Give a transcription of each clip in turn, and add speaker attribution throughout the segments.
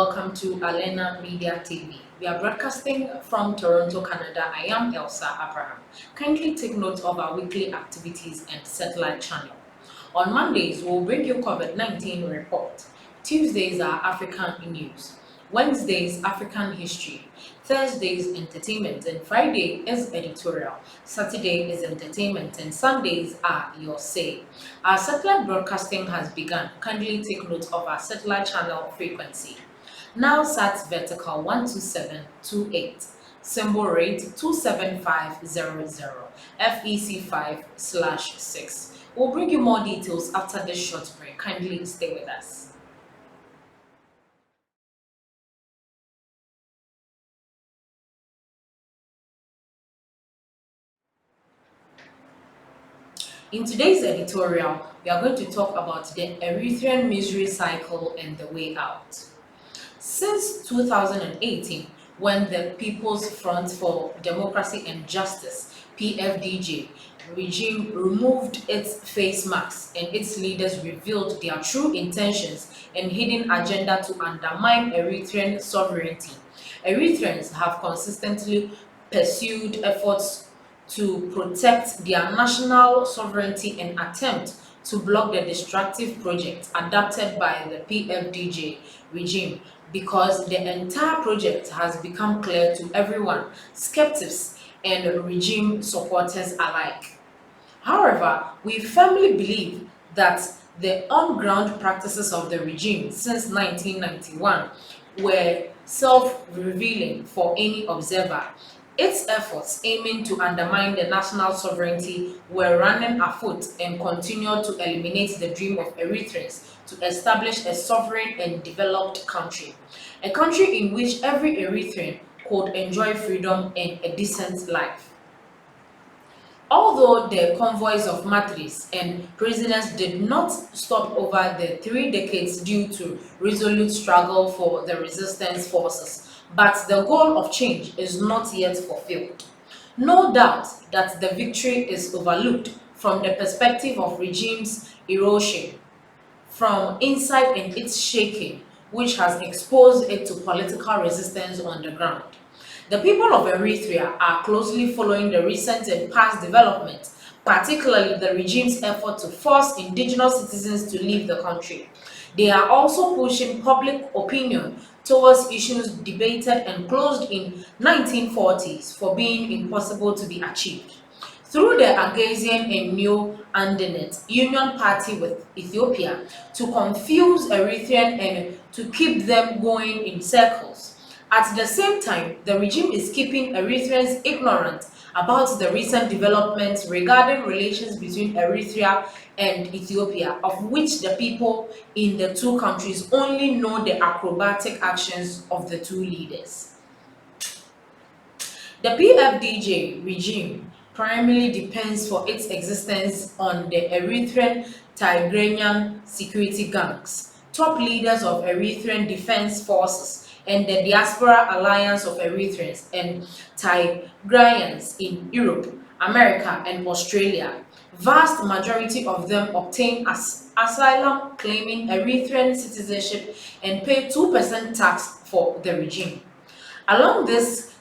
Speaker 1: welcome to Alena Media TV. We are broadcasting from Toronto, Canada. I am Elsa Abraham. Kindly take note of our weekly activities and satellite channel. On Mondays, we'll bring you COVID-19 report. Tuesdays are African news. Wednesdays, African history. Thursdays, entertainment. And Friday is editorial. Saturday is entertainment. And Sundays are your say. Our satellite broadcasting has begun. Kindly take note of our satellite channel frequency. Now sat vertical 12728. Symbol rate 27500. FEC 5/6. We'll bring you more details after this short break. Kindly stay with us. In today's editorial, we are going to talk about the Eritrean misery cycle and the way out. Since 2018, when the People's Front for Democracy and Justice, PFDJ, regime removed its face masks and its leaders revealed their true intentions and hidden agenda to undermine Eritrean sovereignty, Eritreans have consistently pursued efforts to protect their national sovereignty and attempt to block the destructive project adopted by the PFDJ regime because the entire project has become clear to everyone, skeptics and regime supporters alike. However, we firmly believe that the on-ground practices of the regime since 1991 were self-revealing for any observer. Its efforts aiming to undermine the national sovereignty were running afoot and continued to eliminate the dream of Eritreans to establish a sovereign and developed country. A country in which every Eritrean could enjoy freedom and a decent life. Although the convoys of martyrs and prisoners did not stop over the 3 decades due to resolute struggle for the resistance forces, but the goal of change is not yet fulfilled. No doubt that the victory is overlooked from the perspective of regime's erosion from inside and its shaking, which has exposed it to political resistance on the ground. The people of Eritrea are closely following the recent and past developments, particularly the regime's effort to force indigenous citizens to leave the country. They are also pushing public opinion towards issues debated and closed in 1940s for being impossible to be achieved. Through the Agassian and New Andenet Union Party with Ethiopia to confuse Eritrean and to keep them going in circles. At the same time, the regime is keeping Eritreans ignorant about the recent developments regarding relations between Eritrea and Ethiopia, of which the people in the two countries only know the acrobatic actions of the two leaders. The PFDJ regime primarily depends for its existence on the Eritrean Tigranian security gangs, top leaders of Eritrean Defense Forces, and the Diaspora Alliance of Eritreans and Tigrayans in Europe, America, and Australia. Vast majority of them obtain asylum claiming Eritrean citizenship and pay 2% tax for the regime. Along this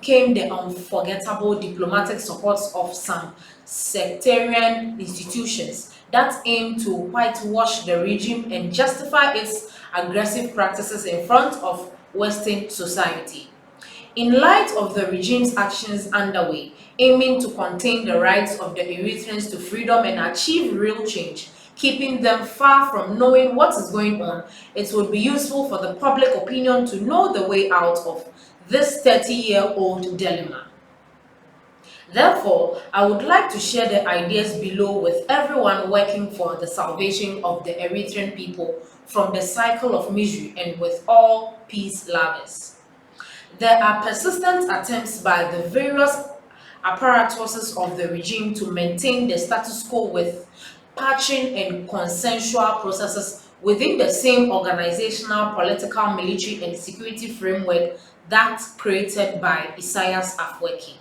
Speaker 1: came the unforgettable diplomatic support of some sectarian institutions that aim to whitewash the regime and justify its aggressive practices in front of Western society. In light of the regime's actions underway, aiming to contain the rights of the Eritreans to freedom and achieve real change, keeping them far from knowing what is going on, it would be useful for the public opinion to know the way out of this 30-year-old dilemma. Therefore, I would like to share the ideas below with everyone working for the salvation of the Eritrean people from the cycle of misery and with all peace lovers. There are persistent attempts by the various apparatuses of the regime to maintain the status quo with patching and consensual processes within the same organizational, political, military, and security framework that created by Isaias Afwerki.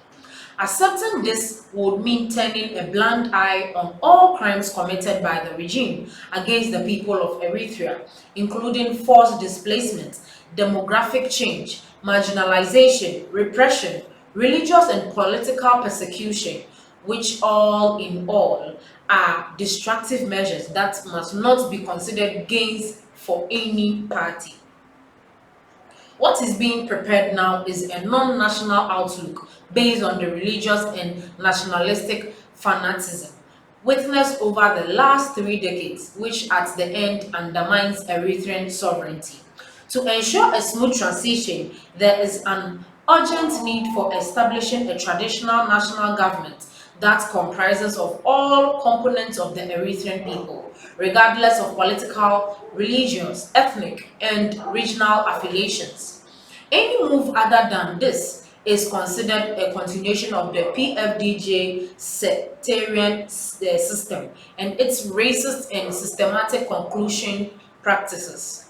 Speaker 1: Accepting this would mean turning a blind eye on all crimes committed by the regime against the people of Eritrea, including forced displacement, demographic change, marginalization, repression, religious and political persecution, which all in all are destructive measures that must not be considered gains for any party. What is being prepared now is a non-national outlook based on the religious and nationalistic fanaticism witnessed over the last 3 decades, which at the end undermines Eritrean sovereignty. To ensure a smooth transition, there is an urgent need for establishing a traditional national government that comprises of all components of the Eritrean people, regardless of political, religious, ethnic, and regional affiliations. Any move other than this is considered a continuation of the PFDJ sectarian system and its racist and systematic conclusion practices.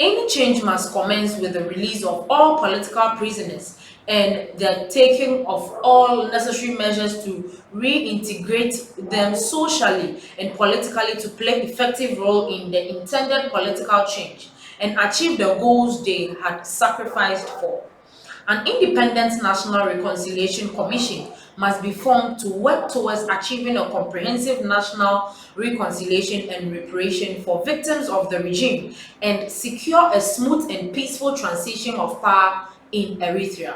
Speaker 1: Any change must commence with the release of all political prisoners and the taking of all necessary measures to reintegrate them socially and politically to play effective role in the intended political change and achieve the goals they had sacrificed for. An independent National Reconciliation Commission must be formed to work towards achieving a comprehensive national reconciliation and reparation for victims of the regime and secure a smooth and peaceful transition of power in Eritrea.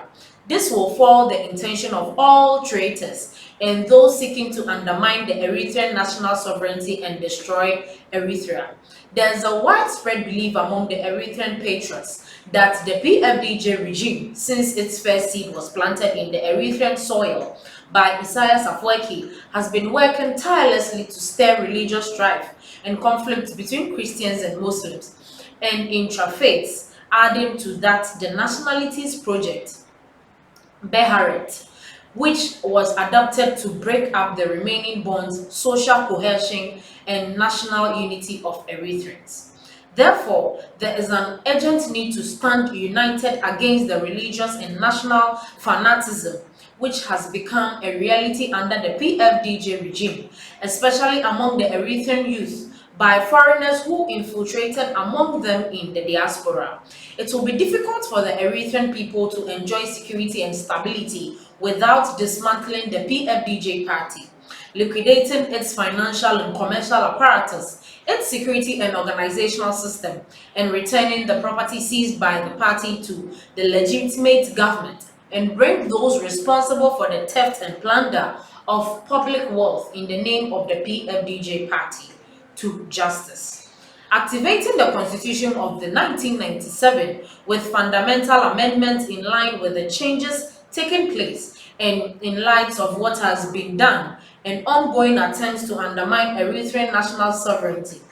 Speaker 1: This will foil the intention of all traitors and those seeking to undermine the Eritrean national sovereignty and destroy Eritrea. There is a widespread belief among the Eritrean patriots that the PFDJ regime, since its first seed was planted in the Eritrean soil by Isaias Afwerki, has been working tirelessly to stir religious strife and conflict between Christians and Muslims and intra-faiths, adding to that the Nationalities Project Beharet, which was adopted to break up the remaining bonds, social cohesion, and national unity of Eritreans. Therefore, there is an urgent need to stand united against the religious and national fanaticism which has become a reality under the PFDJ regime, especially among the Eritrean youth, by foreigners who infiltrated among them in the diaspora. It will be difficult for the Eritrean people to enjoy security and stability without dismantling the PFDJ party, liquidating its financial and commercial apparatus, its security and organizational system, and returning the property seized by the party to the legitimate government, and bring those responsible for the theft and plunder of public wealth in the name of the PFDJ party to justice. Activating the Constitution of the 1997 with fundamental amendments in line with the changes taking place and in light of what has been done and ongoing attempts to undermine Eritrean national sovereignty.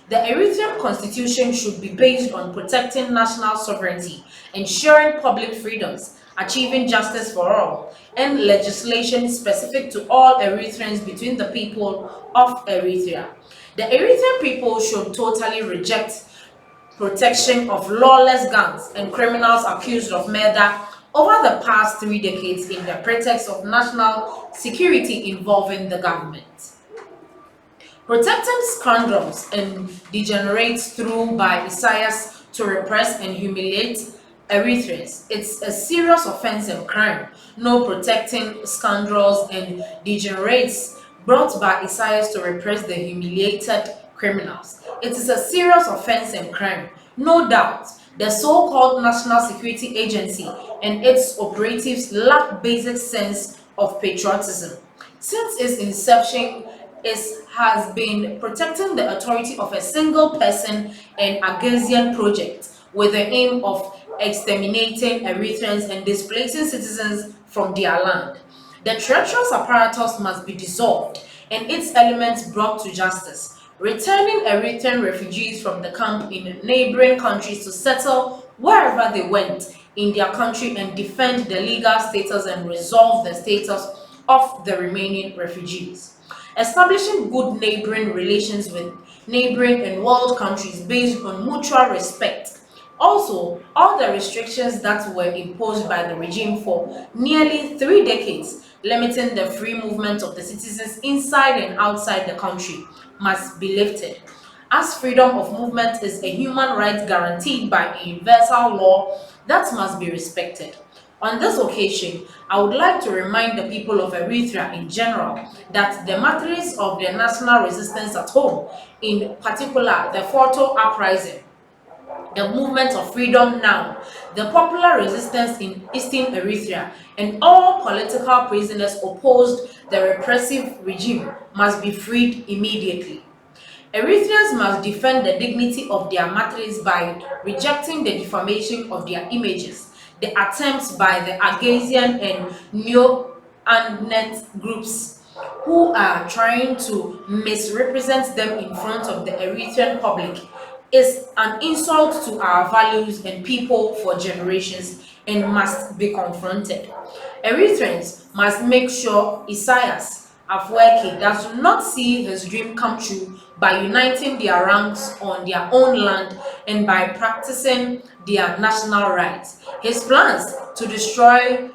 Speaker 1: The Eritrean constitution should be based on protecting national sovereignty, ensuring public freedoms, achieving justice for all, and legislation specific to all Eritreans between the people of Eritrea. The Eritrean people should totally reject protection of lawless gangs and criminals accused of murder over the past 3 decades in the pretext of national security involving the government. Protecting scoundrels and degenerates through by Isaias to repress and humiliate Eritreans. It's a serious offense and crime. No protecting scoundrels and degenerates brought by Isaias to repress the humiliated criminals. It is a serious offense and crime. No doubt, the so-called National Security Agency and its operatives lack basic sense of patriotism. Since its inception, it has been protecting the authority of a single person and Agassian project with the aim of exterminating Eritreans and displacing citizens from their land. The treacherous apparatus must be dissolved and its elements brought to justice, returning Eritrean refugees from the camp in neighboring countries to settle wherever they went in their country and defend the legal status and resolve the status of the remaining refugees. Establishing good neighboring relations with neighboring and world countries based on mutual respect. Also, all the restrictions that were imposed by the regime for nearly 3 decades, limiting the free movement of the citizens inside and outside the country, must be lifted. As freedom of movement is a human right guaranteed by a universal law that must be respected. On this occasion, I would like to remind the people of Eritrea in general that the matrices of their national resistance at home, in particular the Photo Uprising, the movement of freedom now, the popular resistance in eastern Eritrea, and all political prisoners opposed the repressive regime must be freed immediately. Eritreans must defend the dignity of their martyrs by rejecting the defamation of their images, the attempts by the Agassian and Neo-Anet groups who are trying to misrepresent them in front of the Eritrean public is an insult to our values and people for generations and must be confronted. Eritreans must make sure Isaias Afwerki does not see his dream come true by uniting their ranks on their own land and by practicing their national rights. His plans to destroy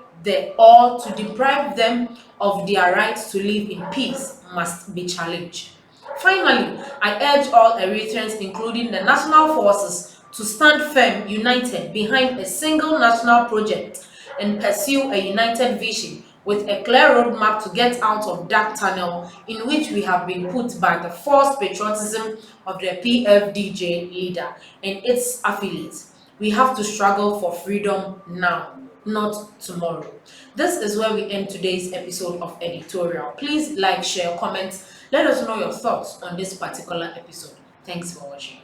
Speaker 1: or to deprive them of their rights to live in peace must be challenged. Finally, I urge all Eritreans, including the national forces, to stand firm, united behind a single national project and pursue a united vision with a clear roadmap to get out of that tunnel in which we have been put by the false patriotism of the PFDJ leader and its affiliates. We have to struggle for freedom now, not tomorrow. This is where we end today's episode of Editorial. Please like, share, comment. Let us know your thoughts on this particular episode. Thanks for watching.